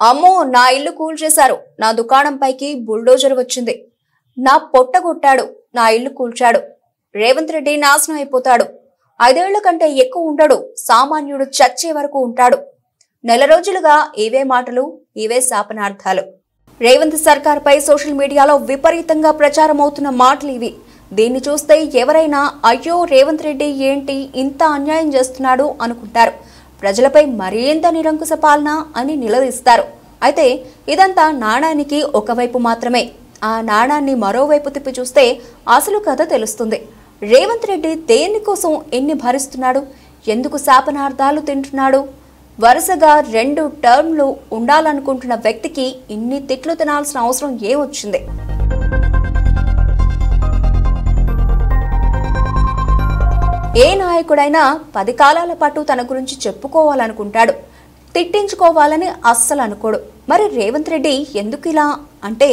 అమ్మో నా ఇల్లు కూల్చేశారు, నా దుకాణంపైకి బుల్డోజర్ వచ్చింది, నా పొట్టగొట్టాడు, నా ఇల్లు కూల్చాడు, రేవంత్ రెడ్డి నాశనం అయిపోతాడు, 5 ఏళ్ల కంటే ఎక్కువ ఉండడు, సామాన్యుడు చచ్చే వరకు ఉంటాడు. నెల రోజులుగా ఇవే మాటలు, ఇవే శాపనార్థాలు. రేవంత్ సర్కార్పై సోషల్ మీడియాలో విపరీతంగా ప్రచారం అవుతున్న మాటలు ఇవి. దీన్ని చూస్తే ఎవరైనా అయ్యో రేవంత్ రెడ్డి ఏంటి ఇంత అన్యాయం చేస్తున్నాడు అనుకుంటారు. ప్రజలపై మరింత నిరంకుశ పాలన అని నిలదీస్తారు. అయితే ఇదంతా నాణానికి ఒకవైపు మాత్రమే. ఆ నాణాన్ని మరోవైపు తిప్పి చూస్తే అసలు కథ తెలుస్తుంది. రేవంత్ రెడ్డి దేనికోసం ఎన్ని భరిస్తున్నాడు, ఎందుకు శాపనార్థాలు తింటున్నాడు? వరుసగా 2 టర్మ్లు ఉండాలనుకుంటున్న వ్యక్తికి ఇన్ని తిట్లు తినాల్సిన అవసరం ఏమొచ్చింది? ఏ నాయకుడైనా 10 కాలాల పాటు తన గురించి చెప్పుకోవాలనుకుంటాడు, తిట్టించుకోవాలని అస్సలు అనుకోడు. మరి రేవంత్ రెడ్డి ఎందుకు ఇలా అంటే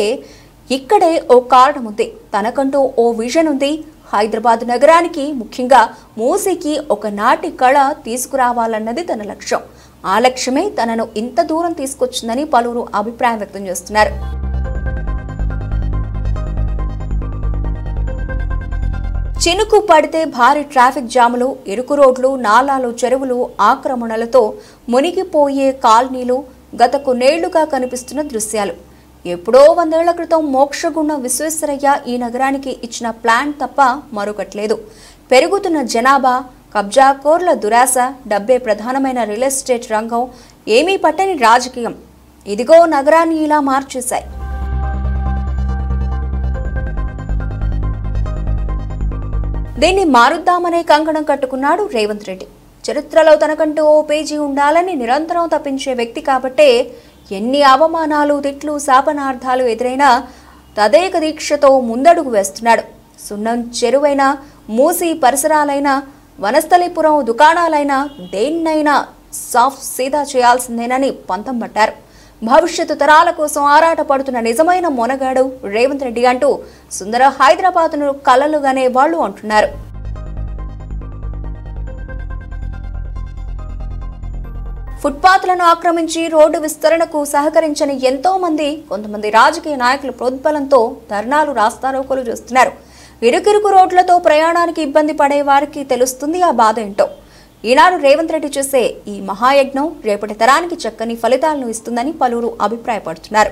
ఇక్కడే ఓ కారణం ఉంది. తనకంటూ ఓ విజన్ ఉంది. హైదరాబాద్ నగరానికి, ముఖ్యంగా మూసీకి ఒకనాటి కళ తీసుకురావాలన్నది తన లక్ష్యం. ఆ లక్ష్యమే తనను ఇంత దూరం తీసుకొచ్చిందని పలువురు అభిప్రాయం వ్యక్తం చేస్తున్నారు. చినుకు పడితే భారీ ట్రాఫిక్ జాములు, ఇరుకు రోడ్లు, నాలాలు, చెరువులు ఆక్రమణలతో మునిగిపోయే కాలనీలు గత కొన్నేళ్లుగా కనిపిస్తున్న దృశ్యాలు. ఎప్పుడో 100 ఏళ్ల క్రితం మోక్షగుండ విశ్వేశ్వరయ్య ఈ నగరానికి ఇచ్చిన ప్లాన్ తప్ప మరొకట్లేదు. పెరుగుతున్న జనాభా, కబ్జాకోర్ల దురాశ, డబ్బే ప్రధానమైన రియల్ ఎస్టేట్ రంగం, ఏమీ పట్టని రాజకీయం ఇదిగో నగరాన్ని ఇలా మార్చేశాయి. దీన్ని మారుద్దామనే కంకణం కట్టుకున్నాడు రేవంత్ రెడ్డి. చరిత్రలో తనకంటూ ఓ పేజీ ఉండాలని నిరంతరం తప్పించే వ్యక్తి కాబట్టే ఎన్ని అవమానాలు, తిట్లు, శాపనార్థాలు ఎదురైనా తదేక దీక్షతో ముందడుగు వేస్తున్నాడు. సున్నం చెరువైనా, మూసి పరిసరాలైనా, వనస్థలిపురం దుకాణాలైనా దేన్నైనా సాఫ్ సీదా చేయాల్సిందేనని పంతం పట్టారు. భవిష్యత్తు తరాల కోసం ఆరాట పడుతున్న నిజమైన మొనగాడు రేవంత్ రెడ్డి అంటూ సుందర హైదరాబాద్ను కలలుగానే వాళ్ళు అంటున్నారు. ఫుట్పాత్లను ఆక్రమించి రోడ్డు విస్తరణకు సహకరించని ఎంతో మంది, కొంతమంది రాజకీయ నాయకుల ప్రోద్బలంతో ధర్నాలు, రాస్తారోకోలు చేస్తున్నారు. ఇరుకిరుకు రోడ్లతో ప్రయాణానికి ఇబ్బంది పడే వారికి తెలుస్తుంది ఆ బాధ ఏంటో. ఈనాడు రేవంత్ రెడ్డి చేసే ఈ మహాయజ్ఞం రేపటి తరానికి చక్కని ఫలితాలను ఇస్తుందని పలువురు అభిప్రాయపడుతున్నారు.